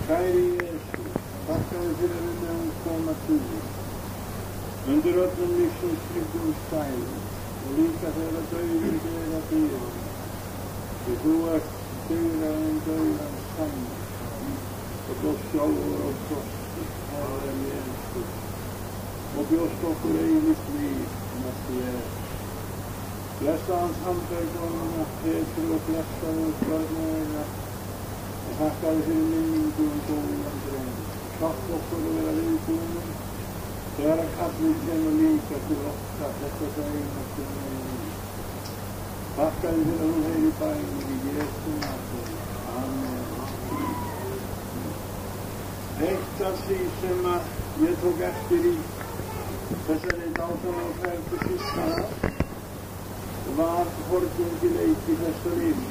Kæri Jesú, þakka þér fyrir að við mögum koma til þér undir öllum lífsins tryggum stælum og líka þegar dauðinn er að bíða því þú ert sigraðinn dauðan sann og þú sjálfur á krossi Herra Jesú og bjóst okkur eilíft líf með þér. Blessa hans handverkonuna Petru og blessaðu börnuna og þakka þér fyrir minningu góðan dreng. Hjálp okkur að vera viðbúnum þegar að kallið kemur líka til okkar þetta einastu megin. Þakka þér fyrir að þú heyri bænir í Jesú nafni. Amen. Eitt af því sem ég tók eftir í þessari dásamlega ferð til Þýskalands var horfengileiki þessa lífs.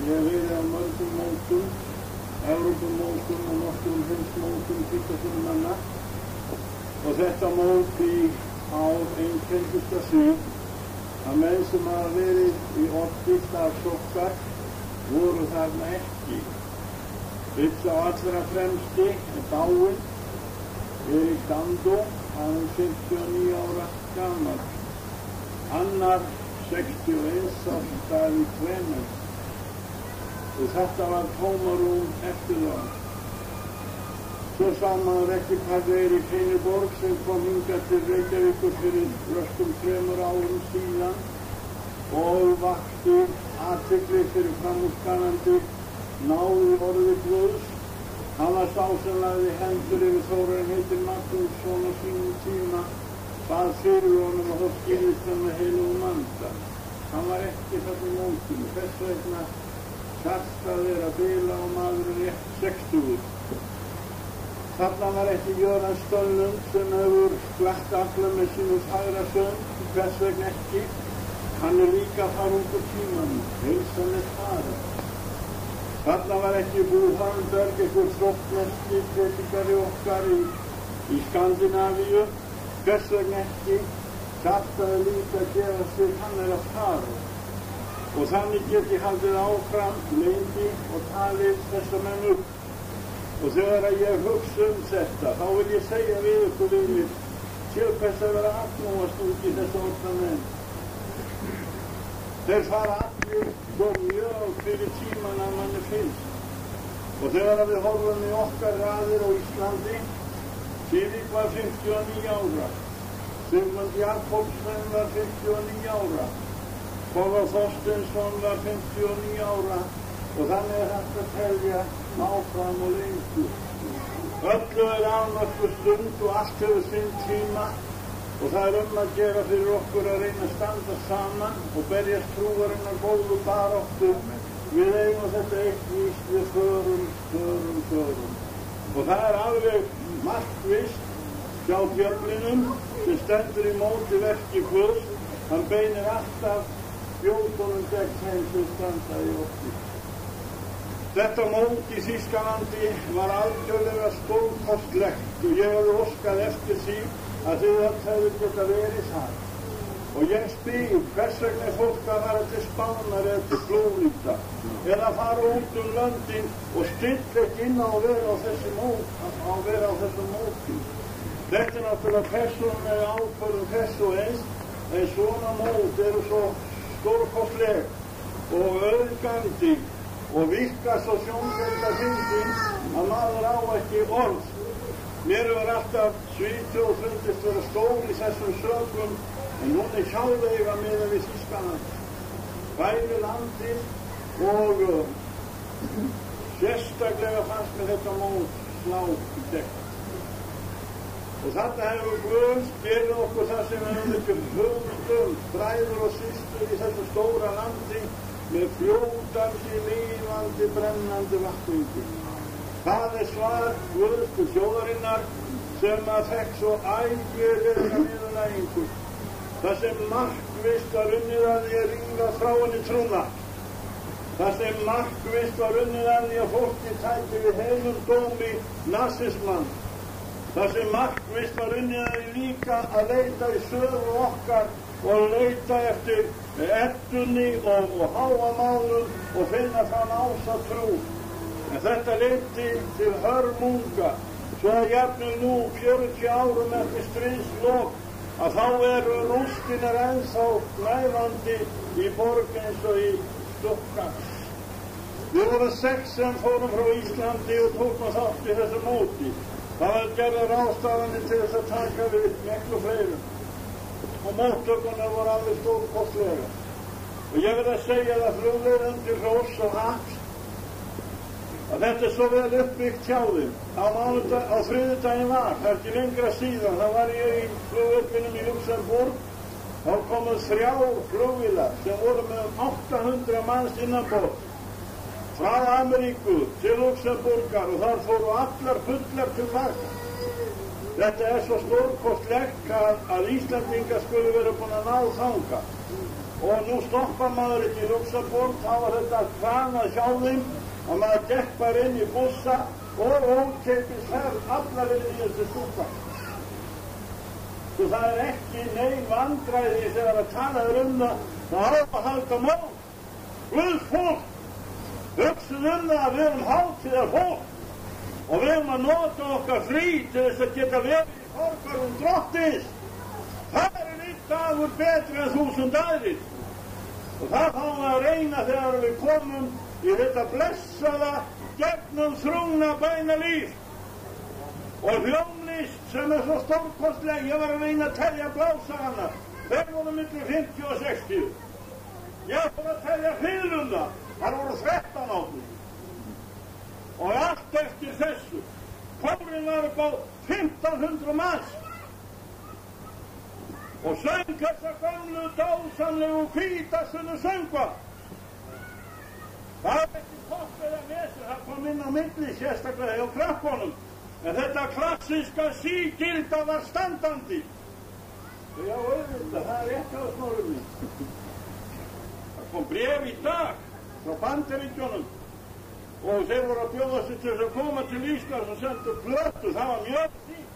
Ég hef verið á mörgum mótum, Evrópumótum og nokkrum heimsmótum hvítasunmanna og þetta mót í ár einkenndist að því að menn sem hafa verið í orði starfsokkar voru þarna ekki. Vill á allra fremsti er dáinn Erik Dando, hann 59 ára gamall. Annar 61 árs Davíð Klemens og þetta var tómarúm eftir það. Svo sá maður ekki hvað Erik Heineborg sem kom hingað til Reykjavíkur fyrir röskum 3 árum síðan og vakti athygli fyrir framúrskarandi náði orði Guðs. Hann var sá sem lagði hendur yfir Þórarinn heitir Magnússon á sínum tíma, bað fyrir honum og þá skýrðist hann með heilugum anda. Hann var ekki þarna í mótinu, þess vegna kastað er að bila og maðurinn rétt 60. Þarna var ekki Jöran Stöllund sem hefur glatt alla með sínum hægra sönd, þess vegna ekki. Hann er líka þar út úr tímanum, heilsan er farið. Þarna var ekki Búhamberg, einhver þróttmennski predikari okkar í Skandinavíu, þess vegna ekki. Kastaði líka að gefa sig, hann er að fara. Og þannig get ég haldið áfram, lengi og talið þessa menn upp. Og þegar ég hugsa þetta, þá vil ég segja við ykkur vinir, til hvers að vera agnúast út í þessa orða menn. Þeir fara allir svo mjög fyrir tíman að manni finnst. Og þegar við horfum í okkar raðir á Íslandi, Sýrik var 59 ára, Sigmund Jakobsen var 59 ára, Kolla Þorsteinsson var 59 ára og þannig er hægt að telja áfram og lengur. Öllu er afmörkuð stund og allt hefur sinn tíma og það er að gera fyrir okkur að reyna að standa saman og berjast trúarinnar góðu baráttu. Við eigum þetta eitt víst, við förum. Og það er alveg markvisst hjá djöflinum sem stendur í móti verki Guðs. Hann beinir alltaf fjótunum gegn þeim sem standa í okkur. Þetta mót í Þýskalandi var algjörlega stórkostlegt og ég hafði óskað eftir því að þið hefðu geta verið þar. Og ég spyr, hvers vegna er fólk að fara til Spánar eða til Flórída eða fara út löndin og stilla ekki inn á að vera á þessu móti. Þetta er náttúrulega persónulega ákvörðun þess og eins, en svona mót eru svo stórkostleg og auðgandi og virka svo sjónveita fyndin að maður á ekki orð. Mér hefur alltaf Svíþjóð fundist vera stór í þessum sökum, en hún er sjálfveiga miðað við Þýskaland. Bæði landið og sérstaklega fannst mér þetta mót slá í gegn. Og þetta hefur Guð gefið okkur það sem við höfum ekki hugmynd bræður og systur í þessu stóra landi með fljótandi, lifandi, brennandi vatningi. Það er svar Guðs til þjóðarinnar sem að fekk svo ægilega niðurlægingu. Það sem markvisst var unnið að því að rífa frá henni trúna. Það sem markvisst var unnið að því að fólki tæki við heilum dómi nasismann. Það sem markvisst var unnið að því líka að leita í sögu okkar og leita eftir eddunni og háamálum og finna þann ásatrú. En þetta leiddi til hörmunga, svo að jafnvel nú 40 árum eftir stríðslok að þá eru rústirnar ennþá gnæfandi í borg eins og í Stuttgart. Við vorum 6 sem fórum frá Íslandi og tókum þátt í þessu móti. Það var gerðar ráðstafanir til þess að taka við miklu fleirum og móttökurnar voru alveg stórkostlegar. Og ég verð að segja það flugleiðendur hrós og hatt að þetta er svo vel uppbyggt hjá þeim. Á þriðjudaginn var, það er ekki lengra síðan, þá var ég í flugvöllunum í Luxemburg. Þá komu 3 flugvélar sem voru með 800 manns innanborð frá Ameríku til Luxemburgar og þar fóru allar fullar til baka. Þetta er svo stórkostlegt að Íslandingar skulu vera búin að ná þangað. Og nú stoppar maður ekki í Luxemburg, þá var þetta kranað hjá þeim og maður gekk bara inn í bussa og ókeypis ferð allar inn í þessu Stuttgart. Svo það er ekki nein vandræði þegar að tala það á að halda mál. Guðs fólk, hugsið það að við erum hátíðar fólk og við erum að nota okkar frí til þess að geta verið í forgörðum Drottins. Það er einn dagur betri en 1000 aðrir. Og það fáum við að reyna þegar við komum í þetta blessaða, gegnum þrungna bænalíf. Og hljómlist sem er svo stórkostleg, ég var að reyna að telja blásarana. Þeir voru milli 50 og 60. Ég fór að telja fiðluna, þar voru 13 á því. Og allt eftir þessu. Kórinn var upp á 1500 manns. Og söng þessa gömlu dásamlegu hvítasunnu söngva. Það var ekki topp eða vesur, það kom inn á milli sérstaklega hjá krakkonum. En þetta klassíska sígilda var standandi. Já, auðvitað, það er rétt á snorrum mín. Það kom bréf í dag frá Bandaríkjunum og þeir voru að bjóða sig til þess að koma til Íslands og sendu plötu, það var mjög fínt.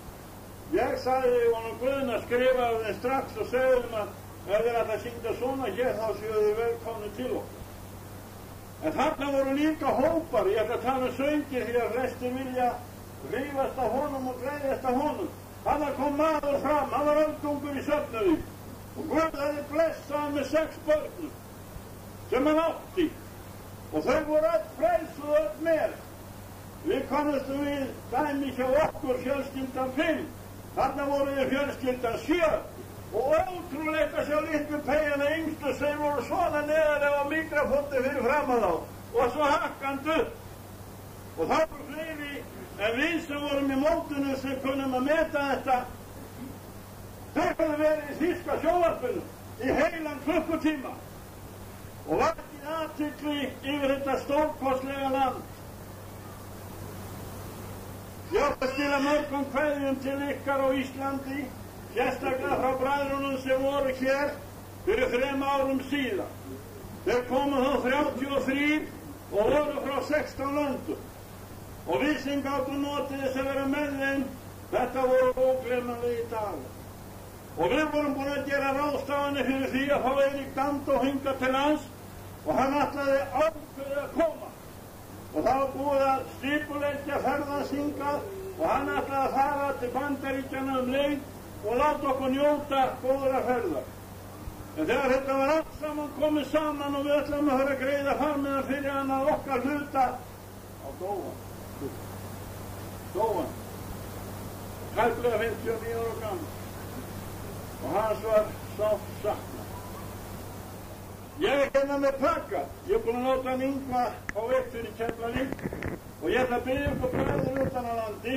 Ég sagði honum Guðna, skrifaði þeim strax og segði þeim að ef þeir ætla að syngja svona hér þá séu þau velkomnir til okkur. En þarna voru líka hópar, ég ætla að tala söngir því að flestir vilja rífast af honum og greiðast af honum. Þarna kom maður fram, hann var öldungur í Söfnuvík og Guð hefði blessað með 6 börnum sem hann átti og þau voru öll frelsuð og öll með. Við kannastum við dæmi hjá okkur fjölskyldan 5, þarna voru við fjölskyldan 7 og ótrúlegt að sjá litlu peyjana yngstu sem voru svona neðarlega á mikrafónni fyrir fram að þá og svo hakkandi upp. Og það voru fleiri en við sem vorum í mótinu sem kunnum að meta þetta. Þeir hefðu verið í þýska sjónvarpinu í heilan klukkutíma og vakið athygli yfir þetta stórkostlega land. Ég átti að skila mörgum kveðjum til ykkar á Íslandi, sérstaklega frá bræðrunum sem voru hér fyrir 3 árum síðan. Þeir komu þá 33 og voru frá 16 löndum. Og við sem gátum notið þess að vera með þeim, þetta voru ógleymanlegir dagar. Og við vorum búin að gera ráðstafanir fyrir því að fá Eirík Dando hingað til lands og hann ætlaði ákveðið að koma. Og það var búið að skipuleggja ferðans hingað og hann ætlaði að fara til Bandaríkjanna leið og láta okkur njóta góðra ferðar. En þegar þetta var allt saman komið saman og við ætlaðum að höra greiða farmiðan fyrir hann að okkar hluta á Dóan. Tæplega 59 ára gamall. Og hans var sárt saknað. Ég er hérna með plakat. Ég er búin að láta hann Ingva á vektur í Keflavík og ég ætla að biðja ykkur bræður utan á landi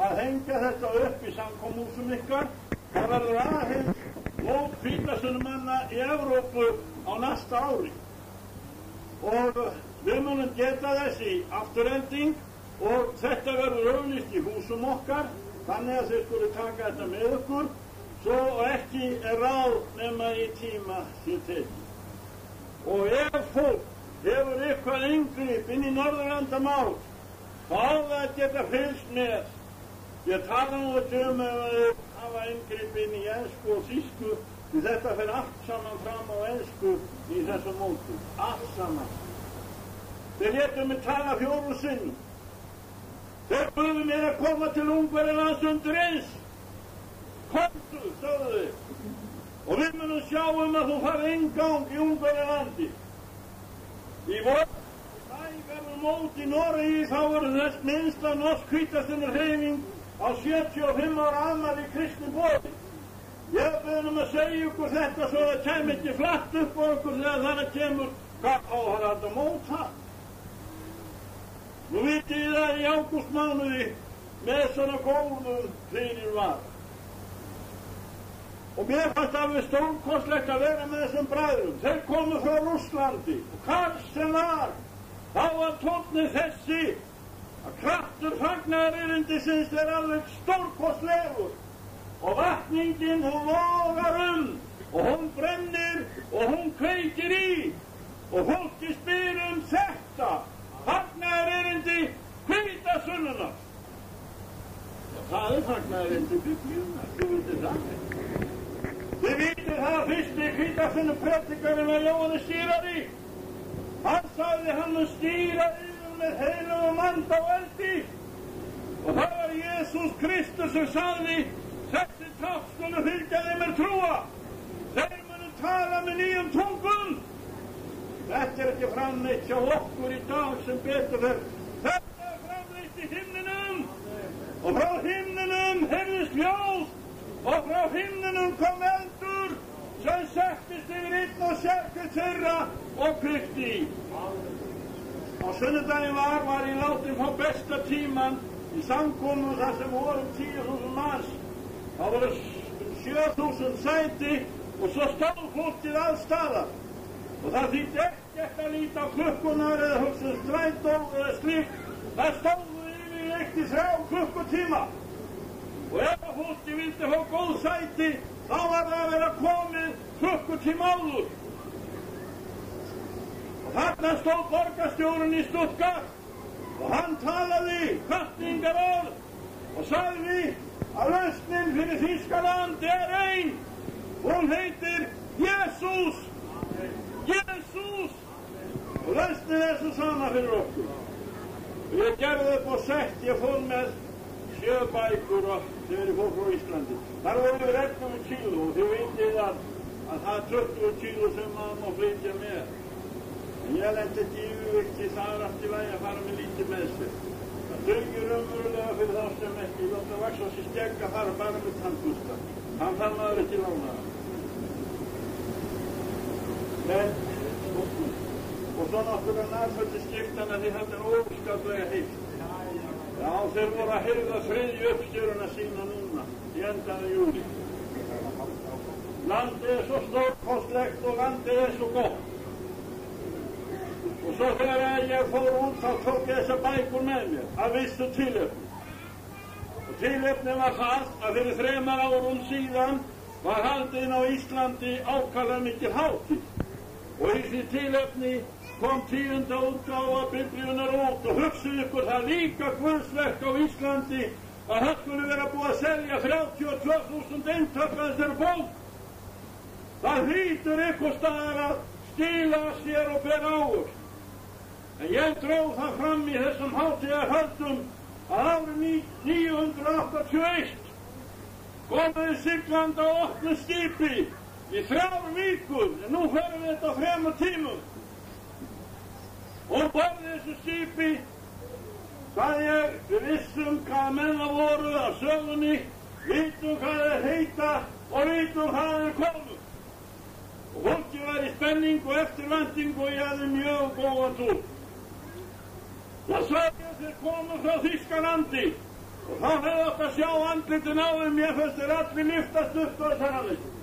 að hengja þetta upp í samkomuhúsum ykkar. Það verður aðeins mót hvítasunnumanna í Evrópu á næsta ári. Og við munum geta þess í afturending og þetta verður auglýst í húsum okkar þannig að þið skulu taka þetta með ykkur svo ekki er ráð nema í tíma sér tekið. Og ef fólk hefur eitthvað inngrip inn í Norðurlandamál þá á það að geta fylgst með. Ég tala nú ekki ef þeir hafa inngrip inn í ensku og þýsku því þetta fer allt saman fram á ensku í þessum mótum. Allt saman. Þeir létu mig tala 4 sinnum. Þeir buðu mér að koma til Ungverjalands undir eins. Komdu, sögðu þeir, og við munum sjá að þú farið inngang í Ungverjalandi. Í vor verður mót í Noregi, þá verður þess minnsta norsk hvítasunnuhreyfing á 75 ára afmæli kristni boði. Ég beðin að segja ykkur þetta svo það kemur ekki flatt upp á ykkur þegar það kemur hvað á þetta mót það. Nú vitið þið það í ágústmánuði með svona góðum fyrir var. Og mér fannst alveg stórkostlegt að vera með þessum bræðrum. Þeir komu frá Rússlandi og hvað sem var, þá var tónninn þessi að kraftur fagnaðarerindisins alveg stórkostlegur og vakningin hún logar og hún brennir og hún kveikir í og fólki spyr þetta fagnaðarerindi hvítasunnunar. Og það fagnaðarerindi Biblíunnar, þú veitir það. Þið vitið það fyrsti hvítasunnu predikarinn var Jóhannes stýrari. Hann sagði hann stýra yfir með heilugum anda og eldi. Og það var Jesús Kristus sem sagði þessi tákn skulu fylgja þeim trúa. Þeir munu tala með nýjum tungum. Þetta ekki framleitt hjá okkur í dag sem betur fer. Þetta framleitt í himninum. Og frá himninum heyrðist ljós. Og frá himninum kom eldur sem settist yfir einn og sérkveld þeirra og kveikti í. Á sunnudaginn var ég látinn fá besta tíman í samkomu þar sem voru 10.000 manns. Það voru 7.000 sæti og svo stóð fólkið alls staðar. Og það þýddi ekkert að líta á klukkunar eða hugsa strætó eða slíkt. Það stóðu yfirleitt í 3 klukkutíma. Og ef að fólki vildi fá góð sæti, þá var það að vera komið klukkutíma áður. Og þarna stóð borgarstjórinn í Stuttgart og hann talaði hvatningarorð og sagði að lausnin fyrir Þýskaland ein. Hún heitir Jesús. Jesús. Og lausnin svo sama fyrir okkur. Og ég gerði upp og sett, ég fór með 7 bækur og þegar ég fór frá Íslandi. Þar voru við 11 kíló og þið vitið að það er 20 kíló sem maður má flytja með. En ég lendi ekki í yfirvikti, það er allt í lagi að fara með lítið með sér. Það dugir umverulega fyrir þá sem ekki láta vaxa á sér skegg að fara bara með tannbusta. Hann fann maður ekki lánaða. Og svo náttúrulega nærföldi skiptana því þetta er óskaplega heitt. Já, þeir voru að hirða 3. uppstjöruna sína núna, í endaði júli. Landið svo stórkostlegt og landið svo gott. Og svo þegar ég fór út, þá tók ég þessa bækur með mér, að vissu tilefni. Og tilefni var það að fyrir 3 árum síðan var haldin á Íslandi ákaflega mikil hátíð. Og í því tilefni kom 10. útgáfa Biblíunnar út og hugsið ykkur það líka guðsverk á Íslandi að það skulle vera búið að selja 32.000 eintak af þessari bók. Það hlýtur ykkur staðar að skila sér og bera áur. En ég dróð það fram í þessum hátíðarhöldum að árið 981 komuðu siglandi á opnu skipi í 3 vikur, en nú ferum við þetta á 3 tímum. Og borði þessu skipi, sagði ég, við vissum hvað menn það voru af sögunni, vitum hvað þeir heita og vitum hvað þeir komu. Og fólki var í spenning og eftirvænting og ég hefði mjög góðan túr. Það sagði ég þeir komu frá Þýskalandi og þá hefði átt að sjá andlitin á þeim, ég fannst þeir allir lyftast upp á þessar andlitin.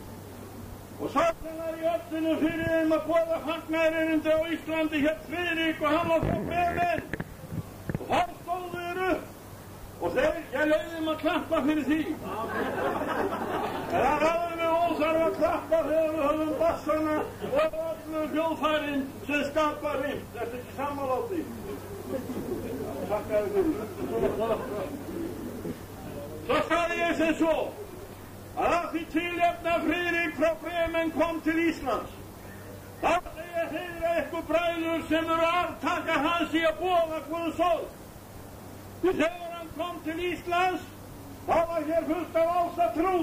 Og Satan var í öllinu fyrir þeim að boða fagnaðarerindi á Íslandi hér Friðrik og hann var frá Bremen. Og þá stóðu þeir upp og ég leiði þeim að klappa fyrir því. En það hafði mig óþarf að klappa þegar við höfum bassana og öllu hljóðfærin sem skapar rift. Þetta er ekki sammálátti. Takkaði fyrir. Svo sagði ég sem svo að því tilefni að Friðrik frá Bremen kom til Íslands. Það segja heiðra ykkur bræður sem eru arftaka hans í að boða Guðs orð. Því þegar hann kom til Íslands, þá var hér fullt af ásatrú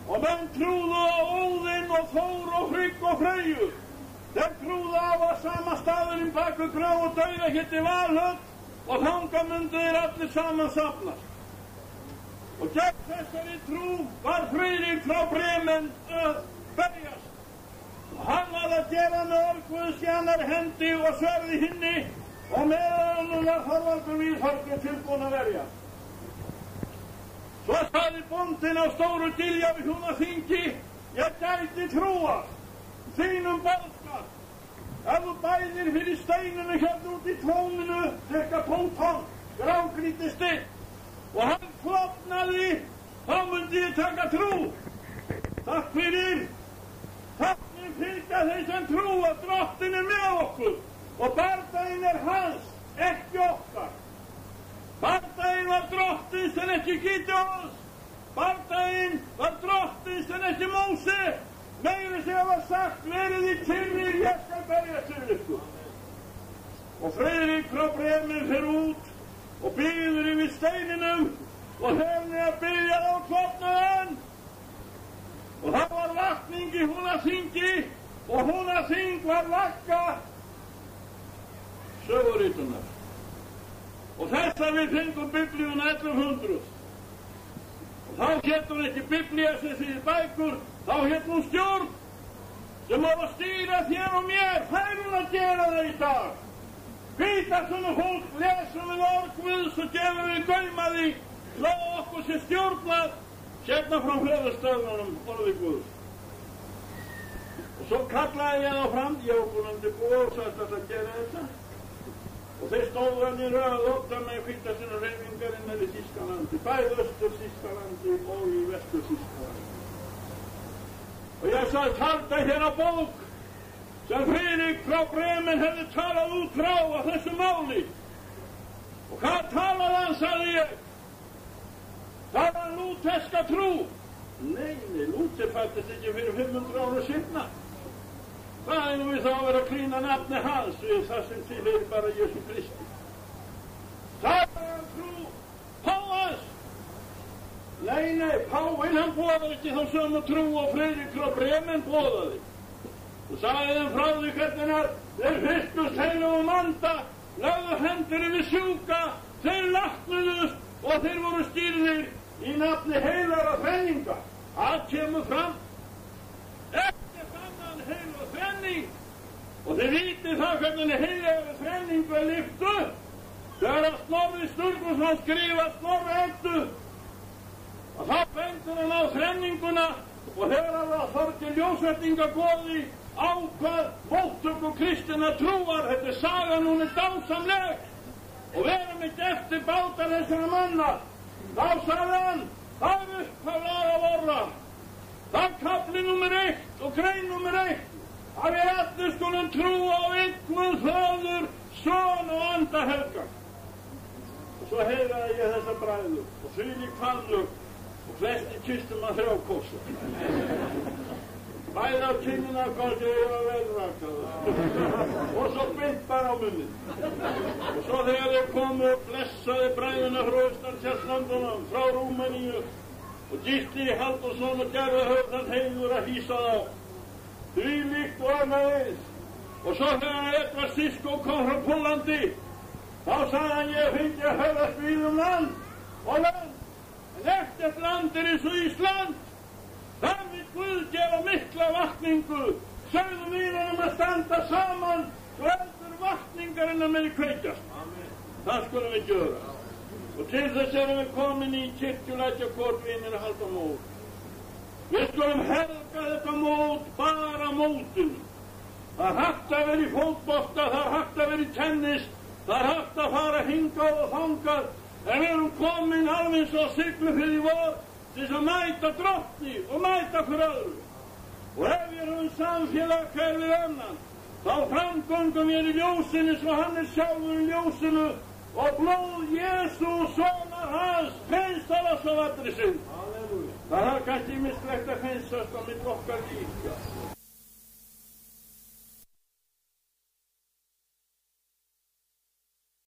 og menn trúðu á Óðinn og Þór og Frigg og Freyju. Þeir trúðu á að sama staðurinn baku gröf og dauða héti Valhöll og þangað mundu þeir allir saman safnast. Og gegn þessari trú var Friðrik frá Bremen að berjast. Og hann var að gera með orð Guðs í annarri hendi og sverði hinni og meðan honum var Þorvaldur Víðförður tilbúinn að verjast. Svo sagði bóndinn á Stóru Gilja við Húnaþingi: ég gæti trúa þínum boðskap ef þú bæðir fyrir steininu hérna út í tóninu cirka 12 tonn, grágrýti stinn, og hann klofnaði, þá mundi ég taka trú. Takk fyrir. Þannig fylgja þeir sem trúa. Drottinn er með okkur og bardaginn er hans, ekki okkar. Bardaginn var Drottins en ekki Gídeons. Bardaginn var Drottins en ekki Móse. Meira sem var sagt: verið þið kyrrir, ég skal berjast fyrir ykkur. Og Friðrik frá Bremen fer út og biður yfir steininum og hefði að biðja þá klofnaðan. Og það var vakning í Húnaþingi og Húnaþing var vagga söguritunar. Og þess að við fengum Biblíuna 1100. Og þá hét hún ekki Biblía sem þýðir bækur, þá hét hún stjórn sem á að stýra þér og mér. Hvað er hún að gera það í dag? Hvítar svona fólk lesum við orð Guðs og gefum við gaum að því, lág okkur sem stjórnað sérna frá höfuðstöðunum orði Guðs. Og svo kallaði ég þá fram, ég var búinn að búa og sagðist að gera þetta. Og þeir stóðu hann í röð óttan með hvítarsinu hreyfingarinnar í Þýskalandi, bæði Östur-Þýskalandi og í Vestur-Þýskalandi. Og ég sagði: halda hér á bók sem Friðrik frá Bremen hefði talað út frá á þessu máli. Og hvað talaði hann, sagði ég? Það var lúterska trú. Nei, Lúter fæddist ekki fyrir 500 ára seinna. Það er nú við þá að vera að klína nafni hans við það sem tilheyrir bara Jesú Kristi. Það var trú Páfans. Nei, Páfinn hann boðaði ekki þá sömu trú og Friðrik frá Bremen boðaði. Og sagði þeim frá því hvernig þeir fylltust heilugum anda, lögðu hendur yfir sjúka, þeir læknuðust og þeir voru stýrðir í nafni heilagra þrenninga. Það kemur fram ekkert annan heilagur þrenning. Og þið vitið það hvernig heilagur þrenning var lyft upp þegar að Snorri Sturluson skrifa Snorra Eddu. Og þá bendur hann á þrenninguna og þegar hann var Þorgeir ljósvetningagoði ákvað móttöku kristinna trúar. Þetta er sagan, hún er dásamleg og verum ekki eftir bátar þessara manna. Þá sagði hann: það er upphaflega að vorra. Það er kafli númer 1 og grein númer 1 að við allir skulum trúa á einn Guð Föður, Son og Anda helgan. Og svo heyraði ég þessa bræður og þvílík faðmlög og flesti kysstu maður 3 kossa. Bæði á kinnina hvort ég var velrakaður og svo beint bara á munnin. Og svo þegar þeir komu blessaði bræðuna frá Austurlandsunum, frá Rúmeníu og Gísli Halldórsson og gerði höfðan heiður að hýsa þá. Þvílíkt og annað eins. Og svo þegar Edvard Sisko kom frá Póllandi, þá sagði hann: ég fengi að höfðast við land og land, en ekkert land er eins og Ísland. Þar vill Guð gefa mikla vakningu. Sögðum við honum að standa saman og eldur vakningarinnar með kveikjast. Það skulum við gera. Og til þess erum við komin í kirkjulækjakot vinir að halda mót. Við skulum helga þetta mót bara mótinu. Það er hægt að vera í fótbolta, það er hægt að vera í tennis, það er hægt að fara hingað og þangað, en við erum komin alveg eins og Siglufirði vor til þess að mæta Drottni og mæta hver öðru. Og ef við erum samfélag hver við annan, þá framgöngum við í ljósinu svo hann er sjálfur í ljósinu og blóð Jesú sonar hans hreinsar oss af allri synd. Það er kannski mislegt að hreinsast á milli okkar líka.